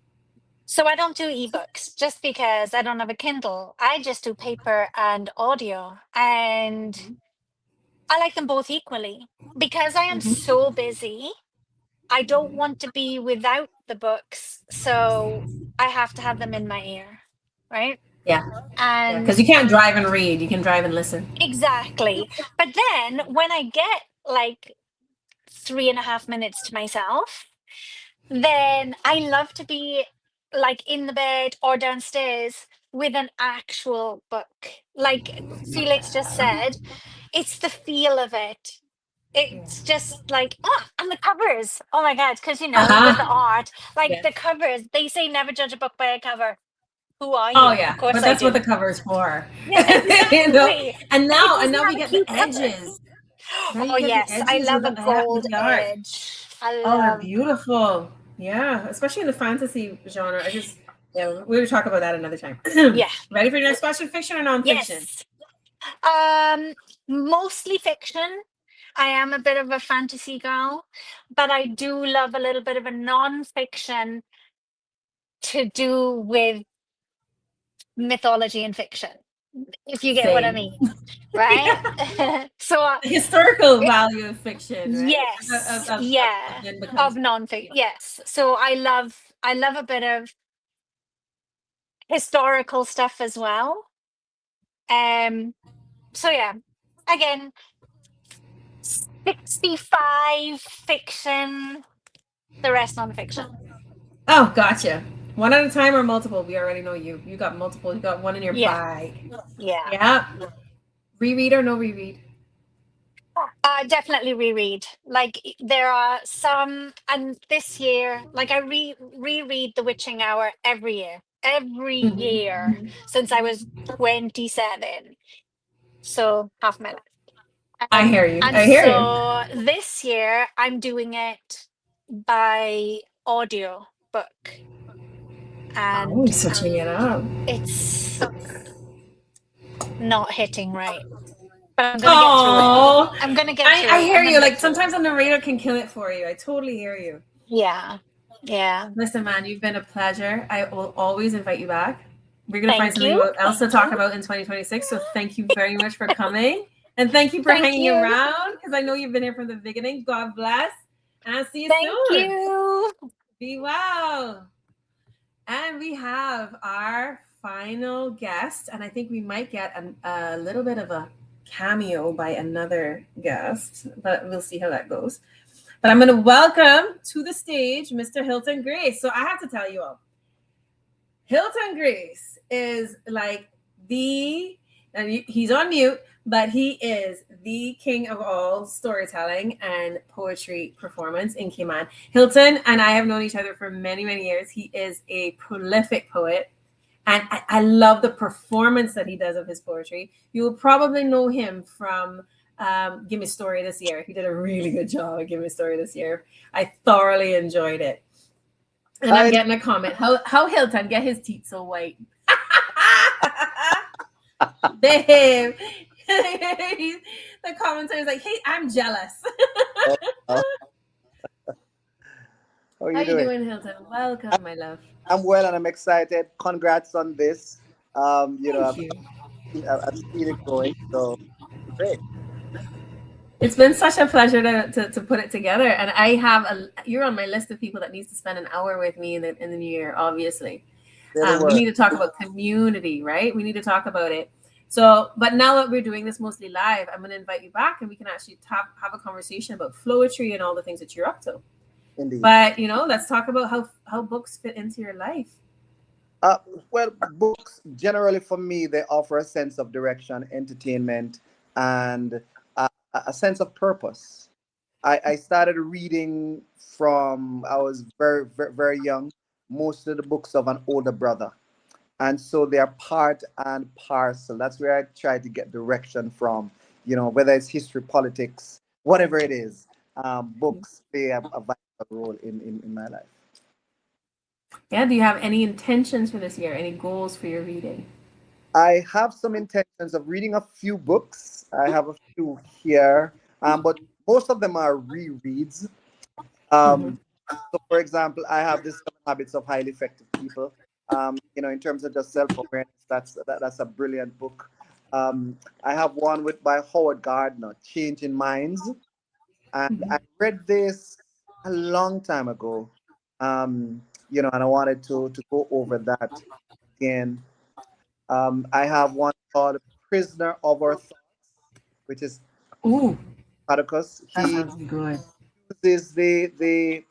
So I don't do ebooks just because I don't have a Kindle. I just do paper and audio. And I like them both equally because I am Mhm. so busy. I don't want to be without the books, so I have to have them in my ear, right? Yeah. Yeah, And because you can't drive and read. You can drive and listen. exactly. But then when I get like 3.5 minutes to myself, then I love to be like in the bed or downstairs with an actual book. Like Felix just said, it's the feel of it. It's just like, oh, and the covers. Oh my God, because with the Uh-huh. art, like Yeah. the covers, they say never judge a book by a cover. Who are Oh you? yeah, Of course but I that's what do. the cover is for. Yeah, You know? exactly. But it And doesn't now have we a get the cute cover. edges. Now you Oh get the yes, I edges love a with gold the art. edge. I Oh, they're love. beautiful. Yeah, especially in the fantasy genre. Yeah, we will talk about that another time. Yeah. Ready for your next question? Fiction or nonfiction? Yes. Mostly fiction. I am a bit of a fantasy girl, but I do love a little bit of a non-fiction to do with mythology and fiction, if you get what I Same. mean, right? So The historical it, value of fiction, right? yes, yeah, Then of becomes non-fiction, yes. So I love a bit of historical stuff as well. So yeah, again, 65 fiction, the rest non-fiction. oh, gotcha. One at a time or multiple? We already know you. You got multiple. You got one in your Yeah, bag. yeah. Yeah. Reread or no reread? Definitely reread. Like there are some, and this year, like I reread The Witching Hour every year Mhm. since I was 27. So half my life. I hear you. And I hear you. so this year I'm doing it by audio book, Oh, and switching it up. it's not hitting right. But I'm gonna get through it. Oh, I'm gonna get I, through I it. hear I'm gonna you. get Like through it. sometimes a narrator can kill it for you. I totally hear you. Yeah. Yeah. Listen, man, you've been a pleasure. I will always invite you back. We're going to find Thank something you. else to Thank talk you. about in 2026. So thank you very much for coming. And thank you for Thank hanging you. around because I know you've been here from the beginning. God bless. And I'll see you Thank soon. you. Be well. And we have our final guest. And I think we might get a little bit of a cameo by another guest, but we'll see how that goes. But I'm going to welcome to the stage Mr. Hylton Grace. So I have to tell you all, Hylton Grace is like and he's on mute, but he is the king of all storytelling and poetry performance in Cayman. Hylton and I have known each other for many, many years. He is a prolific poet. And I love the performance that he does of his poetry. You will probably know him from Give Me a Story this year. He did a really good job at Give Me a Story this year. I thoroughly enjoyed it. And I'm getting a comment. How Hylton get his teeth so white? Babe. The commentator is like, hey, I'm jealous. How are How you you doing? doing, Hylton? Welcome, my love. I'm well and I'm excited. Congrats on this. Thank you. I've seen it growing, so great. It's been such a pleasure to put it together. And you're on my list of people that needs to spend an hour with me in the new year, obviously. Say the We word. need to talk about community, right? We need to talk about it. So, but now that we're doing this mostly live, I'm going to invite you back and we can actually have a conversation about poetry and all the things that you're up to. Indeed. But, let's talk about how books fit into your life. Well, books generally for me they offer a sense of direction, entertainment, and a sense of purpose. I started reading from I was very, very, very young. Most of the books of an older brother. And so they are part and parcel. That's where I try to get direction from. Whether it's history, politics, whatever it is, books play a vital role in my life. Yeah. Do you have any intentions for this year? Any goals for your reading? I have some intentions of reading a few books. I have a few here, but most of them are rereads. Mhm. So, for example, I have the 7 Habits of Highly Effective People. In terms of just self-awareness, that's a brilliant book. I have one by Howard Gardner, Changing Minds, and I read this a long time ago. And I wanted to go over that again. I have one called Prisoner of Our Thoughts, which is Ooh, Atticus. that He sounds good. uses the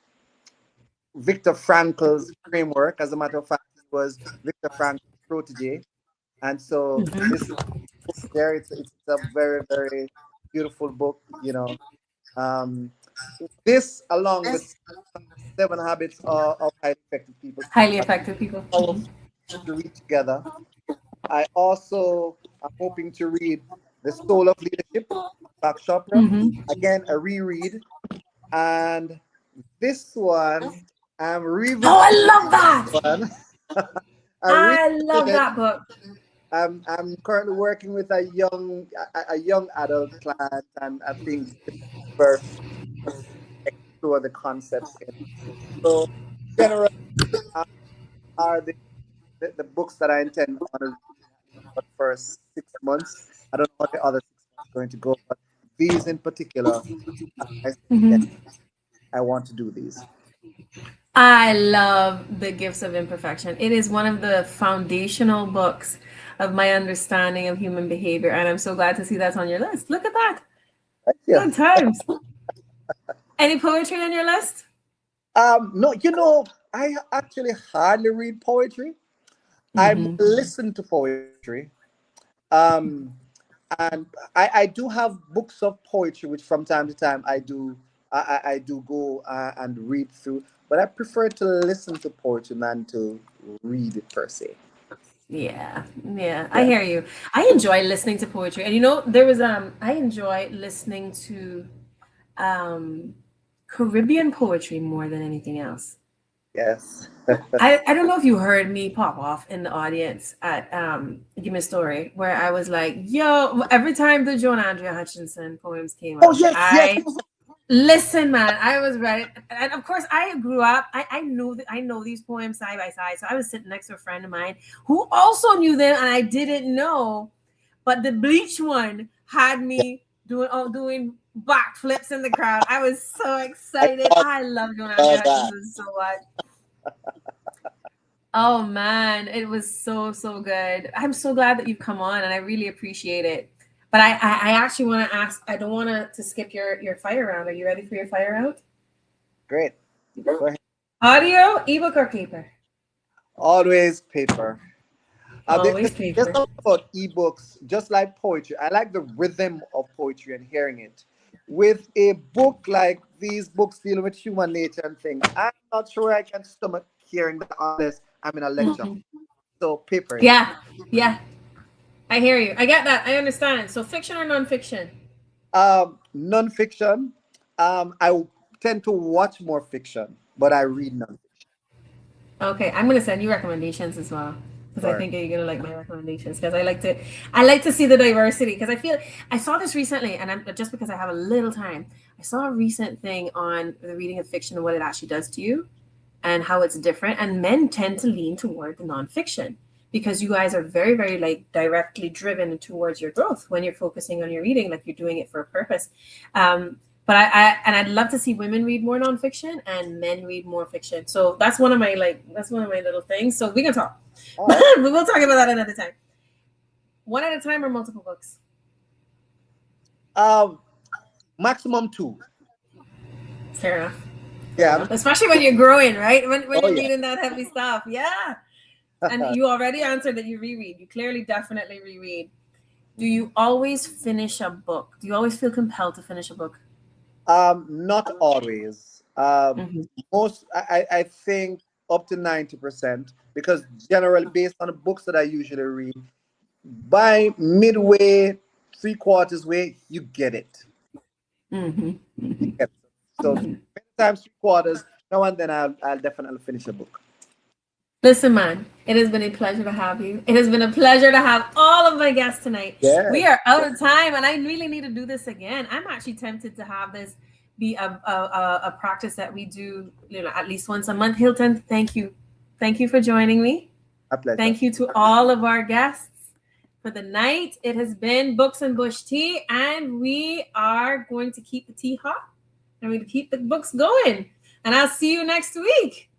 Viktor Frankl's framework. As a matter of fact, he was Viktor Frankl's protege. And so Mhm. this book there, it's a very, very beautiful book, Um, this, along with Seven Habits of Highly Effective People, Highly are effective people. powerful to read together. I also am hoping to read The Soul of Leadership, Back Chopra. Mhm. Again, a reread. And this one, I'm Oh, revisiting I love that. one. I'm I revisiting love it. that book. I'm currently working with a young adult client, and I think this is where I explore the concepts in. So, generally, uh, are the books that I intend on reading for the first 6 months. I don't know how the other 6 months are going to go, but these in particular, I said, yes, Mhm. I want to do these. I love The Gifts of Imperfection. It is one of the foundational books of my understanding of human behavior, and I'm so glad to see that's on your list. Look at that. Thank you. Good times. Any poetry on your list? No, I actually hardly read poetry. I Mm-hmm. listen to poetry. Um, and I do have books of poetry, which from time to time I do go and read through. But I prefer to listen to poetry than to read it per se. Yeah, yeah, I Yeah. hear you. I enjoy listening to poetry, and there was I enjoy listening to um Caribbean poetry more than anything else. Yes. I don't know if you heard me pop off in the audience at Give Me a Story, where I was like, yo, every time the Joan Andrea Hutchinson poems came Oh up, yes, yes. I listen, man, I was ready. And of course I grew up, I knew that I know these poems side by side. So I was sitting next to a friend of mine who also knew them and I didn't know. But the bleach one had Yeah. me doing backflips in the crowd. I was so I excited. saw, I love Joan saw Andrea that. Hutchinson so much. Oh man, it was so so good. I'm so glad that you've come on, and I really appreciate it. But I actually want to ask. I don't want to skip your fire round. Are you ready for your fire round? Great. Go ahead. Audio, ebook, or paper? Always paper. Always There's paper. something about ebooks, just like poetry. I like the rhythm of poetry and hearing it. With a book like these books dealing with human nature and things, I'm not sure I can stomach hearing that unless I'm in a lecture. Mhm. So paper it. Yeah, yeah. I hear you. I get that. I understand. So fiction or nonfiction? Non-fiction. I tend to watch more fiction, but I read non-fiction. Okay, I'm gonna send you recommendations as well because I Sorry. think you're gonna like my recommendations because I like to see the diversity because I feel I saw this recently and I'm just because I have a little time. I saw a recent thing on the reading of fiction and what it actually does to you and how it's different. And men tend to lean toward the nonfiction because you guys are very, very like directly driven towards your growth when you're focusing on your reading, like you're doing it for a purpose. But I'd love to see women read more nonfiction and men read more fiction. So that's one of my little things. So we can talk. All But right. we'll talk about that another time. One at a time or multiple books? Um, Maximum two. Fair enough. Fair Yeah. enough. Especially when you're growing, right? When Oh you're yeah. reading that heavy stuff. Yeah. And you already answered that you reread. You clearly definitely reread. Do you always finish a book? Do you always feel compelled to finish a book? Not always. Mhm. Most, I think up to 90%, because generally based on the books that I usually read, by midway, three quarters way, you get it. Mhm. You Mhm. get it. So Mhm. many times 3 quarters, now and then I'll definitely finish a book. Listen, man, it has been a pleasure to have you. It has been a pleasure to have all of my guests tonight. Yes. We are out of time, and I really need to do this again. I'm actually tempted to have this be a practice that we do, at least once a month. Hilton, thank you. Thank you for joining me. A pleasure. Thank you to all of our guests for the night. It has been Books and Bush Tea, and we are going to keep the tea hot and we're going to keep the books going. And I'll see you next week.